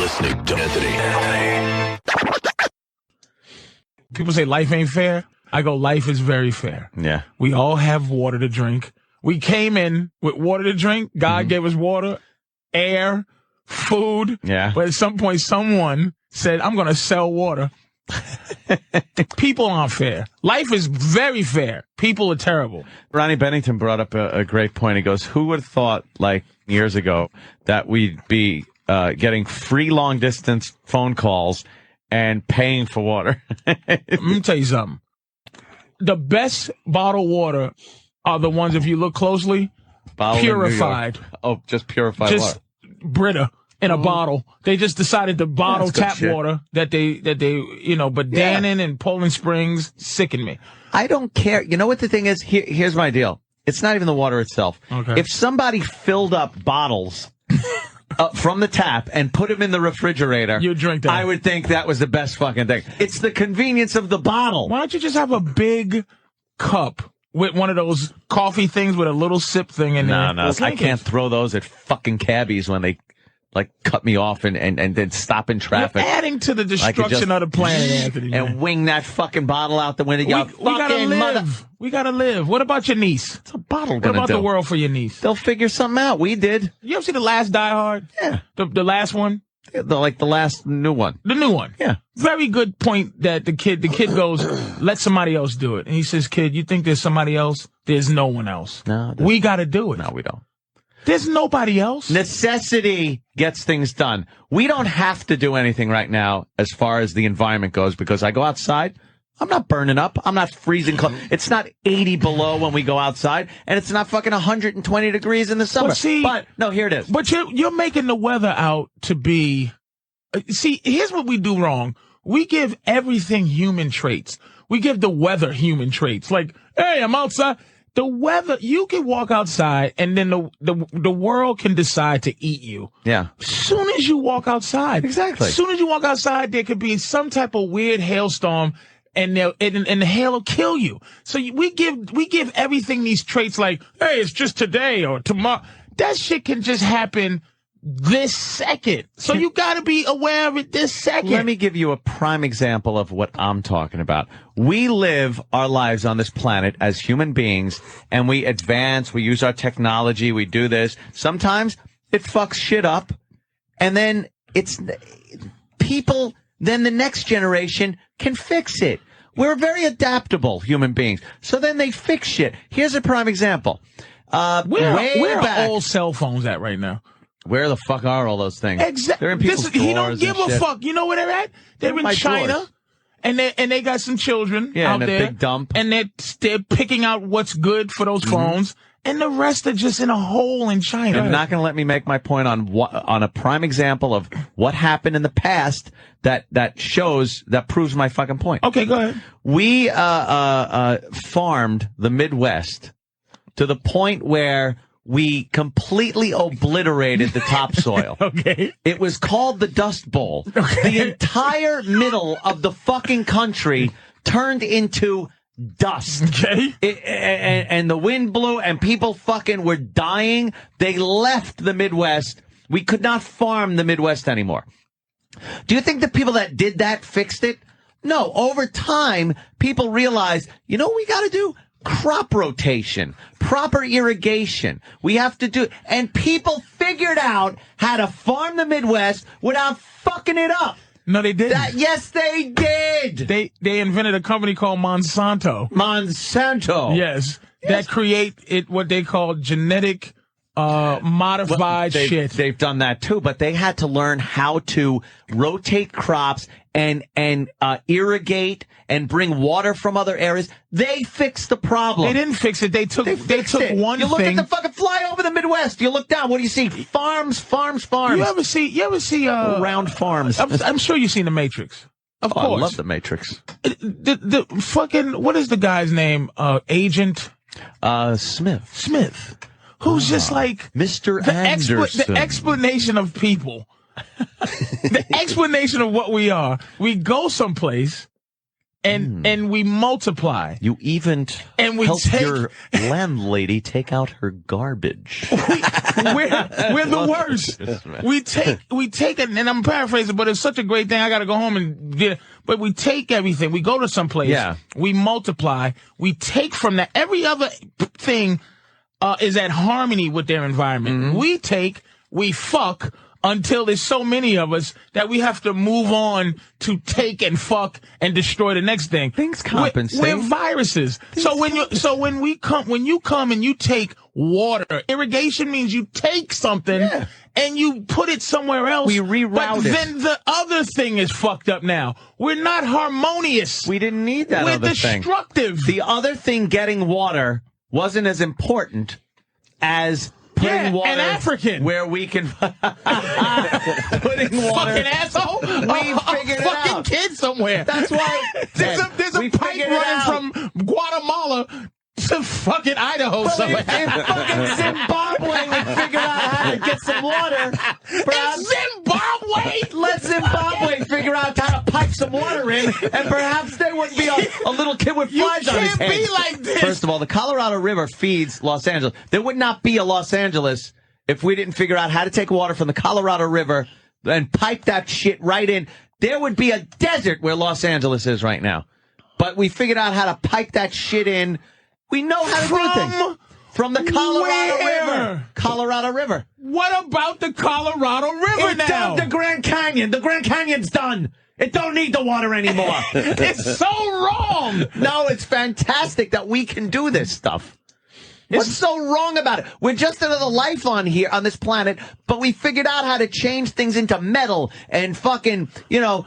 listening to Anthony. People say life ain't fair. I go, life is very fair. Yeah. We all have water to drink. We came in with water to drink. God gave us water, air, food. Yeah. But at some point, someone said, I'm going to sell water. People aren't fair. Life is very fair. People are terrible. Ronnie Bennington brought up a great point. He goes, who would have thought, like, years ago that we'd be getting free long-distance phone calls and paying for water? Let me tell you something. The best bottled water are the ones, if you look closely, purified. Oh, just purified just water. Brita in a bottle. They just decided to bottle that's good tap water that they but Dannon and Poland Springs sicken me. I don't care. You know what the thing is? Here's my deal. It's not even the water itself. Okay. If somebody filled up bottles from the tap and put them in the refrigerator, you drink that. I would think that was the best fucking thing. It's the convenience of the bottle. Why don't you just have a big cup with one of those coffee things with a little sip thing in there? No, I can't throw those at fucking cabbies when they cut me off and then stop in traffic. You're adding to the destruction of the planet, Anthony. And wing that fucking bottle out the window. We gotta live. We gotta live. What about your niece? What's a bottle What gonna about do? the world for your niece? They'll figure something out. We did. You ever see the last Die Hard? Yeah. The last one? The last new one. The new one. Yeah. Very good point that the kid goes, let somebody else do it. And he says, kid, you think there's somebody else? There's no one else. No. We got to do it. No, we don't. There's nobody else. Necessity gets things done. We don't have to do anything right now as far as the environment goes because I go outside. I'm not burning up. I'm not freezing cold. It's not 80 below when we go outside, and it's not fucking 120 degrees in the summer. But no, here it is. But you're making the weather out to be. See, here's what we do wrong. We give everything human traits. We give the weather human traits. Like, hey, I'm outside. The weather, you can walk outside, and then the world can decide to eat you. Yeah. Soon as you walk outside. Exactly. Soon as you walk outside, there could be some type of weird hailstorm. And the hail will kill you. So we give everything these traits like, hey, it's just today or tomorrow. That shit can just happen this second. So you got to be aware of it this second. Let me give you a prime example of what I'm talking about. We live our lives on this planet as human beings, and we advance. We use our technology. We do this. Sometimes it fucks shit up, and then then the next generation can fix it. We're very adaptable human beings. So then they fix shit. Here's a prime example. Where are all cell phones at right now? Where the fuck are all those things? Exactly. They're in people's drawers. He don't give and a shit. fuck. You know where they're at? They're in China. Drawers. And they got some children Yeah, out in a there. big dump. And they're picking out what's good for those phones. And the rest are just in a hole in China. You're not going to let me make my point on a prime example of what happened in the past that proves my fucking point. Okay, go ahead. We farmed the Midwest to the point where we completely obliterated the topsoil. Okay. It was called the Dust Bowl. Okay. The entire middle of the fucking country turned into dust. Okay. And the wind blew and people fucking were dying. They left the Midwest. We could not farm the Midwest anymore. Do you think the people that did that fixed it? No. Over time, people realized, you know what we got to do? Crop rotation, proper irrigation. We have to do, and people figured out how to farm the Midwest without fucking it up. No, they didn't. Yes, they did. They invented a company called Monsanto. Monsanto. Yes. That create what they call genetic modified shit. They've done that too, but they had to learn how to rotate crops and irrigate and bring water from other areas. They fixed the problem. They didn't fix it. They took one thing. You look at the fucking fly over the Midwest. You look down. What do you see? Farms. You ever see round farms? I'm sure you've seen The Matrix. Of course. I love The Matrix. The fucking, what is the guy's name? Agent Smith. Who's just like Mr. Anderson. the explanation of people. The explanation of what we are. We go someplace and we multiply. You even and we help your landlady take out her garbage. We're the worst. We take it, and I'm paraphrasing, but it's such a great thing. I got to go home and get it. But we take everything. We go to some place. Yeah. We multiply. We take from that. Every other thing is at harmony with their environment. Mm-hmm. We fuck until there's so many of us that we have to move on to take and fuck and destroy the next thing. Things compensate. We're viruses. When you come and you take water, irrigation means you take something and you put it somewhere else. We reroute but it. Then the other thing is fucked up now. We're not harmonious. We didn't need that We're other thing. We're destructive. The other thing, getting water, wasn't as important as putting water an African where we can putting water. Fucking asshole. We figured it out. Fucking kid somewhere. That's why there's a pipe running from Guatemala to fucking Idaho somewhere. If fucking Zimbabwe would figure out how to get some water, perhaps Zimbabwe. Let Zimbabwe figure out how to pipe some water in, and perhaps there wouldn't be a little kid with flies on his head. You can't be like this. First of all, the Colorado River feeds Los Angeles. There would not be a Los Angeles if we didn't figure out how to take water from the Colorado River and pipe that shit right in. There would be a desert where Los Angeles is right now. But we figured out how to pipe that shit in. We know how to do things. From the Colorado River. Colorado River. What about the Colorado River now? The Grand Canyon. The Grand Canyon's done. It don't need the water anymore. It's so wrong. No, it's fantastic that we can do this stuff. What's so wrong about it? We're just another life on here, on this planet, but we figured out how to change things into metal and fucking,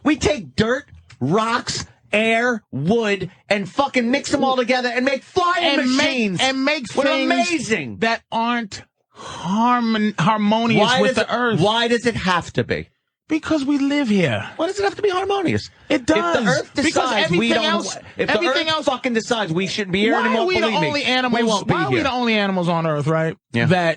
we take dirt, rocks, air, wood, and fucking mix them all together and make flying machines. Make We're things amazing. that aren't harmonious with the earth. Why does it have to be? Because we live here. Why does it have to be harmonious? It does. If the earth decides we don't, if the earth fucking decides we shouldn't be here anymore, we believe the me, only animals, we won't be why are here. we the only animals on earth, right? Yeah.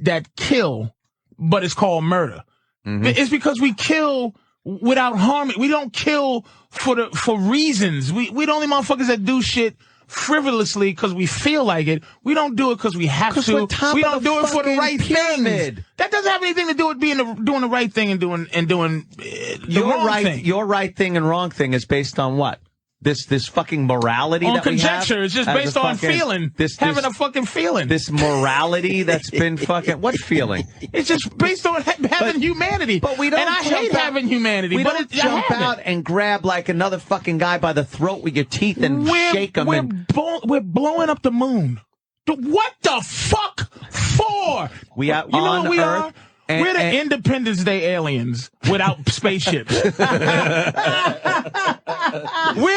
That kill, but it's called murder. Mm-hmm. It's because we kill without harmony. We don't kill for reasons. We the only motherfuckers that do shit frivolously because we feel like it. We don't do it because we have to. We don't do it for the right things. That doesn't have anything to do with doing the right thing and doing the wrong thing. Your right thing and wrong thing is based on what? This fucking morality on that we have? conjecture. It's just based on feeling. Having a fucking feeling. This morality that's been fucking... What feeling? It's just based on having humanity. But we don't. And I hate having humanity. We don't jump out and grab like another fucking guy by the throat with your teeth and shake him. We're blowing up the moon. What the fuck for? We are you know on what we Earth. are? We're the Independence Day aliens without spaceships. We're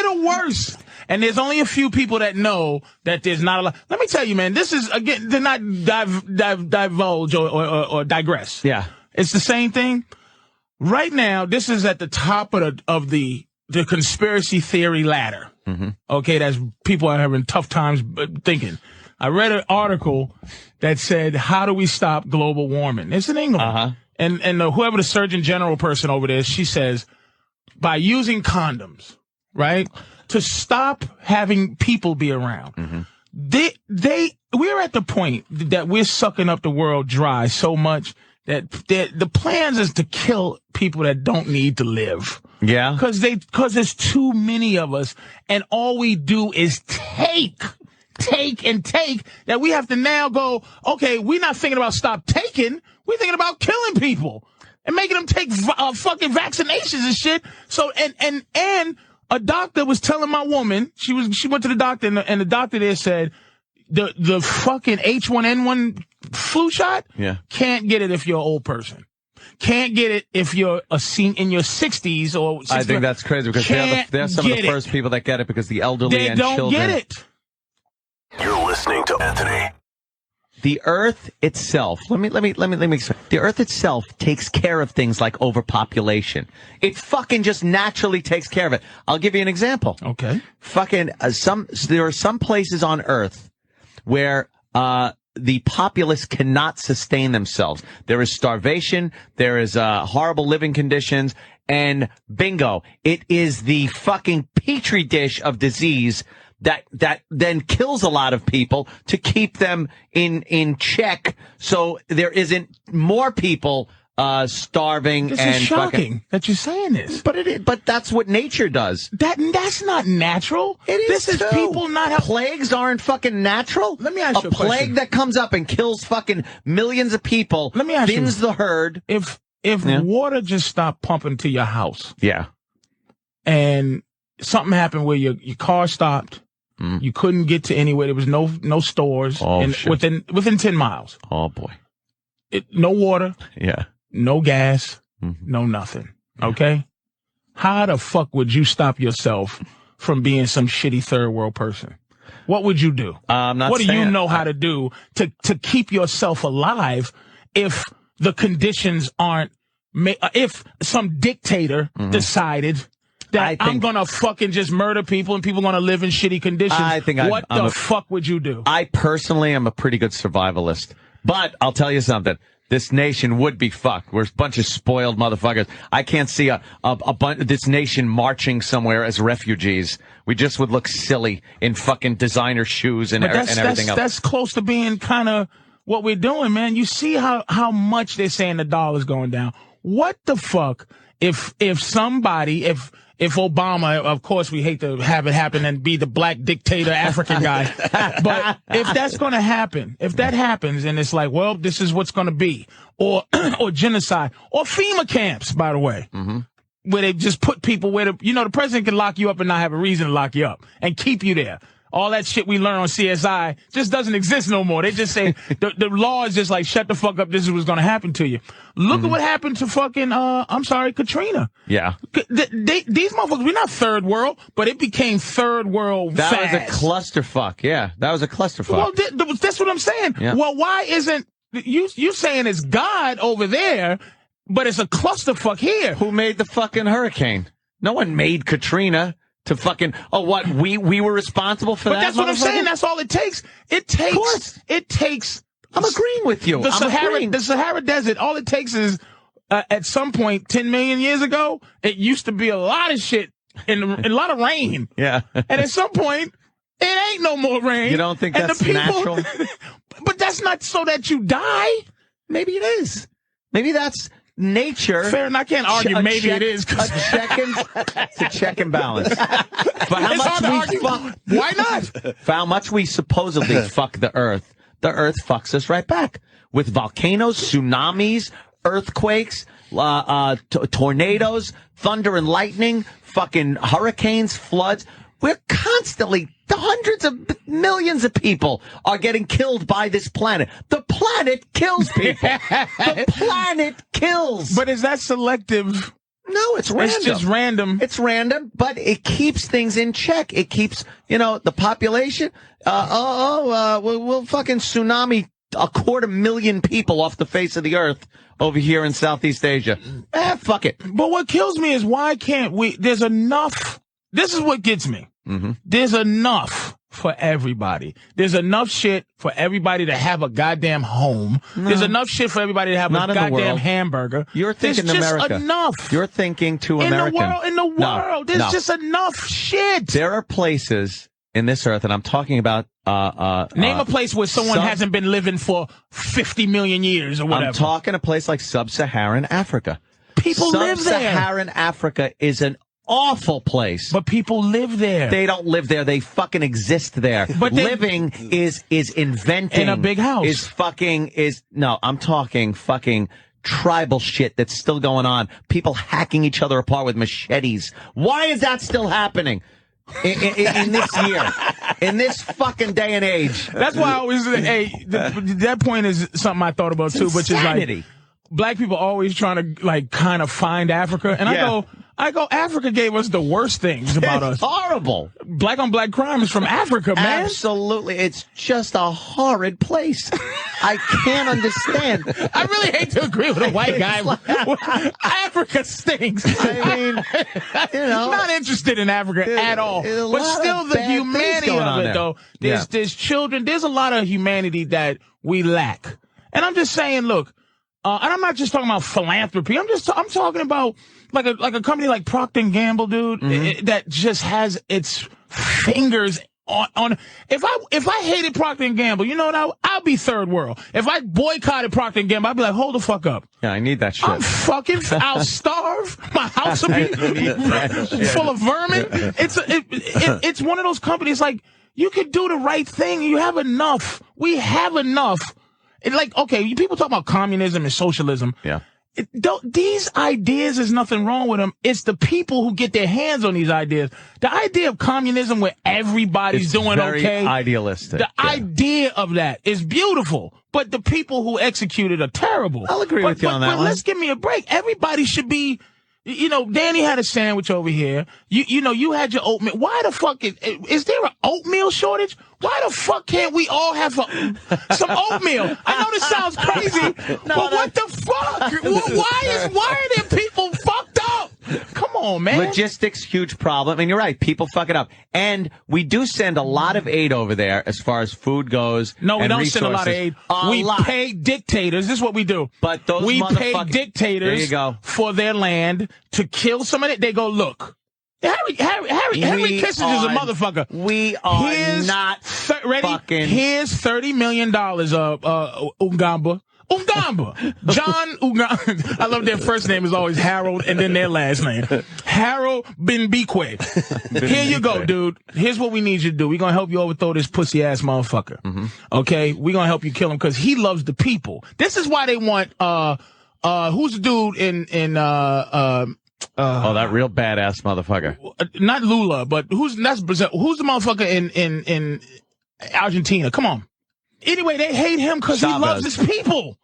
the worst. And there's only a few people that know that there's not a lot. Let me tell you, man, this is, again, to not divulge or digress. Yeah. It's the same thing. Right now, this is at the top of the conspiracy theory ladder. Mm-hmm. Okay, that's people are having tough times thinking. I read an article that said, how do we stop global warming? It's in England. Uh-huh. And whoever the Surgeon General person over there, she says, by using condoms, right, to stop having people be around. Mm-hmm. We're at the point that we're sucking up the world dry so much that the plans is to kill people that don't need to live. Yeah. Because there's too many of us, and all we do is take, that we have to now go, okay, we're not thinking about stop taking, we're thinking about killing people and making them take fucking vaccinations and shit. So, and a doctor was telling my woman, she went to the doctor and the doctor there said, the fucking H1N1 flu shot, can't get it if you're an old person. Can't get it if you're in your 60s or 60s. I think that's crazy because they're some of the first people that get it because the elderly and children. They don't get it. You're listening to Anthony. The Earth itself. Let me explain. The Earth itself takes care of things like overpopulation. It fucking just naturally takes care of it. I'll give you an example. Okay. Fucking there are some places on Earth where the populace cannot sustain themselves. There is starvation. There is horrible living conditions. And bingo, it is the fucking petri dish of disease that then kills a lot of people to keep them in check, so there isn't more people starving. This and is shocking that you're saying this. But that's what nature does. That's not natural. This is people not plagues aren't fucking natural. Let me ask you a question. Plague that comes up and kills fucking millions of people. Let me ask thins you, the herd. If water just stopped pumping to your house, and something happened where your car stopped, you couldn't get to anywhere. There was no stores within 10 miles. Oh boy, no water. Yeah. No gas, no nothing. Okay? How the fuck would you stop yourself from being some shitty third world person? What would you do? What do you know how to do to keep yourself alive if the conditions aren't, if some dictator decided that I'm going to fucking just murder people and people going to live in shitty conditions? What the fuck would you do? I personally am a pretty good survivalist. But I'll tell you something. This nation would be fucked. We're a bunch of spoiled motherfuckers. I can't see this nation marching somewhere as refugees. We just would look silly in fucking designer shoes and everything else. That's close to being kind of what we're doing, man. You see how much they're saying the dollar's going down. What the fuck if Obama, of course, we hate to have it happen and be the black dictator African guy, but if that's going to happen, if that happens and it's like, well, this is what's going to be, or genocide, or FEMA camps, by the way, where they just put people where the president can lock you up and not have a reason to lock you up and keep you there. All that shit we learn on CSI just doesn't exist no more. They just say the law is just like, shut the fuck up. This is what's going to happen to you. Look at what happened to fucking, Katrina. Yeah. These motherfuckers, we're not third world, but it became third world fast. That was a clusterfuck. Yeah. That was a clusterfuck. Well, that's what I'm saying. Yeah. Well, why isn't you saying it's God over there, but it's a clusterfuck here? Who made the fucking hurricane? No one made Katrina. To fucking, we were responsible for that? But that's what I'm saying. That's all it takes. It takes. I'm agreeing with you. The Sahara Desert, all it takes is, at some point, 10 million years ago, it used to be a lot of shit and a lot of rain. Yeah. And at some point, it ain't no more rain. You don't think that's natural? But that's not so that you die. Maybe it is. Maybe that's nature. Fair, and I can't argue. Maybe it is. It's a check and balance. For how much why not? For how much we supposedly fuck the Earth fucks us right back with volcanoes, tsunamis, earthquakes, tornadoes, thunder and lightning, fucking hurricanes, floods. We're constantly, hundreds of millions of people are getting killed by this planet. The planet kills people. The planet kills. But is that selective? No, it's random. It's just random. It's random, but it keeps things in check. It keeps, the population. We'll fucking tsunami 250,000 people off the face of the earth over here in Southeast Asia. Fuck it. But what kills me is why can't we? There's enough. This is what gets me. There's enough for everybody. There's enough shit for everybody to have a goddamn home. No. There's enough shit for everybody to have a goddamn hamburger. You're thinking There's just America. Enough. You're thinking too American. In the world. There's just enough shit. There are places in this earth, and I'm talking about name a place where someone hasn't been living for 50 million years or whatever. I'm talking a place like sub-Saharan Africa. People live there. Sub-Saharan Africa is an awful place. But people live there. They don't live there. They fucking exist there. But living is inventing. In a big house. No, I'm talking fucking tribal shit that's still going on. People hacking each other apart with machetes. Why is that still happening? In this year, in this fucking day and age. That's why I always that point is something I thought about too, which is like black people always trying to kind of find Africa, and I I go, Africa gave us the worst things about us. Horrible. Black on black crime is from Africa, man. Absolutely. It's just a horrid place. I can't understand. I really hate to agree with a white guy. Africa stinks. I mean, not interested in Africa at all. But still, the humanity of it, though. There's children. There's a lot of humanity that we lack. And I'm just saying, look, and I'm not just talking about philanthropy. I'm talking about like a company like Procter & Gamble, dude, that just has its fingers on. If I hated Procter & Gamble, you know what? I'll be third world. If I boycotted Procter & Gamble, I'd be like, hold the fuck up. Yeah, I need that shit. I'll starve. My house will be full of vermin. It's one of those companies like, you could do the right thing. You have enough. We have enough. Okay, people talk about communism and socialism. Yeah. These ideas, there's nothing wrong with them. It's the people who get their hands on these ideas. The idea of communism where everybody's doing very okay. Idealistic. The idea of that is beautiful, but the people who execute it are terrible. I'll agree with you on that one. Let's give me a break. Everybody should be. Danny had a sandwich over here. You had your oatmeal. Why the fuck is there an oatmeal shortage? Why the fuck can't we all have some oatmeal? I know this sounds crazy, but what the fuck? Why are there people fucked up? Come on, man. Logistics, huge problem. And you're right, people fuck it up. And we do send a lot of aid over there as far as food goes. No, we don't resources. send a lot of aid. We pay dictators. This is what we do. But we pay dictators for their land to kill somebody. They go, look. Henry Kissinger is a motherfucker. We are not fucking. Here's $30 million, Ugamba. John Ugamba. I love their first name is always Harold and then their last name. Harold Benbikwe. Here you go, dude. Here's what we need you to do. We're going to help you overthrow this pussy ass motherfucker. Mm-hmm. Okay? We're going to help you kill him because he loves the people. This is why they want, who's the dude in that real badass motherfucker. Not Lula, but that's Brazil. Who's the motherfucker in Argentina? Come on. Anyway, they hate him because he loves his people.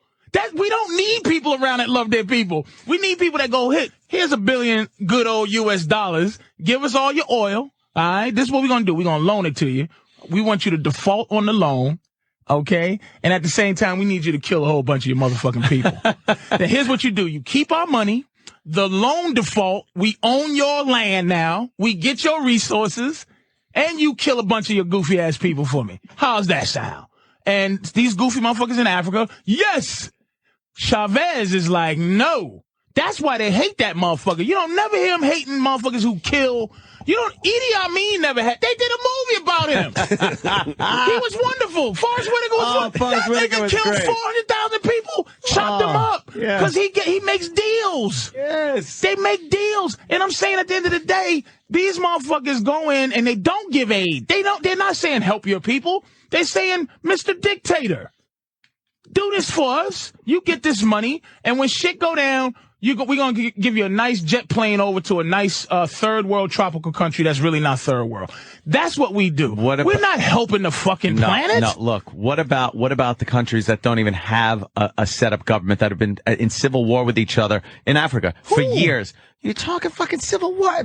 We don't need people around that love their people. We need people that go, here's $1 billion good old US dollars. Give us all your oil. All right. This is what we're going to do. We're going to loan it to you. We want you to default on the loan. Okay. And at the same time, we need you to kill a whole bunch of your motherfucking people. Then here's what you do. You keep our money. The loan default, we own your land now. We get your resources, and you kill a bunch of your goofy ass people for me. How's that sound? And these goofy motherfuckers in Africa, yes. Chavez is like, no. That's why they hate that motherfucker. You don't never hear him hating motherfuckers who kill. Idi Amin never had. They did a movie about him. He was wonderful. Forrest Whitaker was wonderful. That nigga killed 400,000 people, chopped them up. Because he makes deals. Yes. They make deals. And I'm saying at the end of the day, these motherfuckers go in and they don't give aid. They're not saying help your people. They're saying, Mr. Dictator, do this for us. You get this money. And when shit go down, we're going to give you a nice jet plane over to a nice third world tropical country that's really not third world. That's what we do. We're not helping the fucking planet. No, look, what about the countries that don't even have a set up government that have been in civil war with each other in Africa for years? You're talking fucking civil war.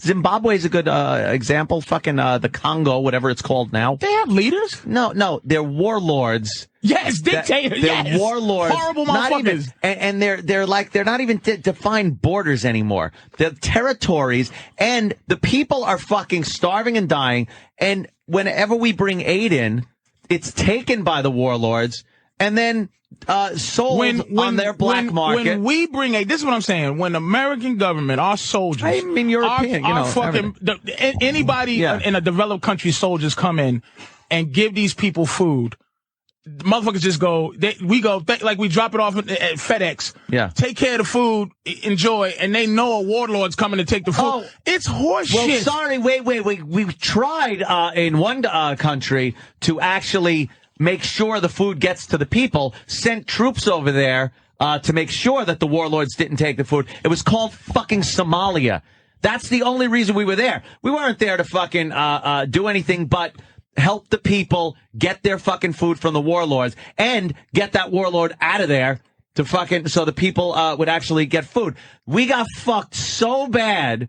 Zimbabwe is a good example. Fucking the Congo, whatever it's called now. They have leaders? No, they're warlords. Yes, dictators. They're warlords. Horrible motherfuckers. And they're not even defined borders anymore. They're territories, and the people are fucking starving and dying. And whenever we bring aid in, it's taken by the warlords and then sold on their black market. When we bring aid, this is what I'm saying. When the American government, our soldiers, I mean European, anybody in a developed country, soldiers come in and give these people food. Motherfuckers just go, we drop it off at FedEx. Yeah. Take care of the food, enjoy, and they know a warlord's coming to take the food. Oh, it's horseshit. Well, sorry, wait. We tried in one country to actually make sure the food gets to the people, sent troops over there to make sure that the warlords didn't take the food. It was called fucking Somalia. That's the only reason we were there. We weren't there to fucking do anything but help the people get their fucking food from the warlords and get that warlord out of there so the people would actually get food. We got fucked so bad,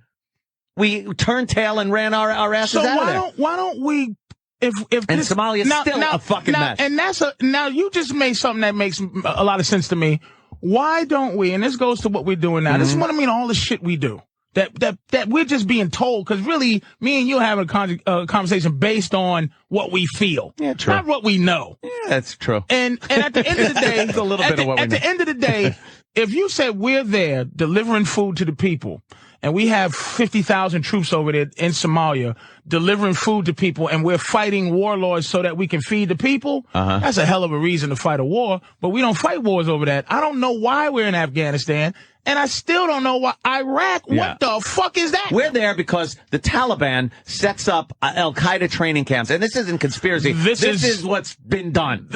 we turned tail and ran our asses out of there. Why don't we? If and this, Somalia's still a fucking mess. And now you just made something that makes a lot of sense to me. Why don't we? And this goes to what we're doing now. This is what I mean. All the shit we do. That we're just being told, because really, me and you are having a conversation based on what we feel, not what we know. Yeah, that's true. And at the end of the day, it's a little bit of what we know. At the end of the day, if you said we're there delivering food to the people, and we have 50,000 troops over there in Somalia delivering food to people, and we're fighting warlords so that we can feed the people, that's a hell of a reason to fight a war. But we don't fight wars over that. I don't know why we're in Afghanistan. And I still don't know why Iraq. What the fuck is that? We're there because the Taliban sets up Al-Qaeda training camps. And this isn't conspiracy. This is what's been done.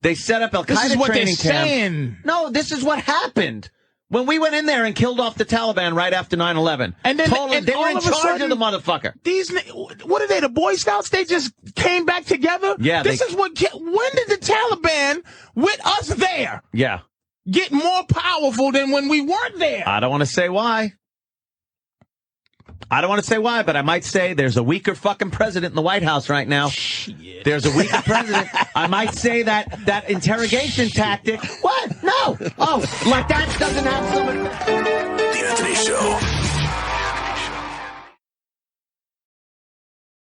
They set up Al-Qaeda training camps. This is what they're saying. No, this is what happened. When we went in there and killed off the Taliban right after 9/11. And then they were in charge of the motherfucker. What are they, the Boy Scouts? They just came back together? Yeah. When did the Taliban, with us there, get more powerful than when we weren't there? I don't want to say why. But I might say there's a weaker fucking president in the White House right now. Shit. There's a weaker president. I might say that interrogation tactic. What? No. Oh, like that doesn't have some. The Anthony Show.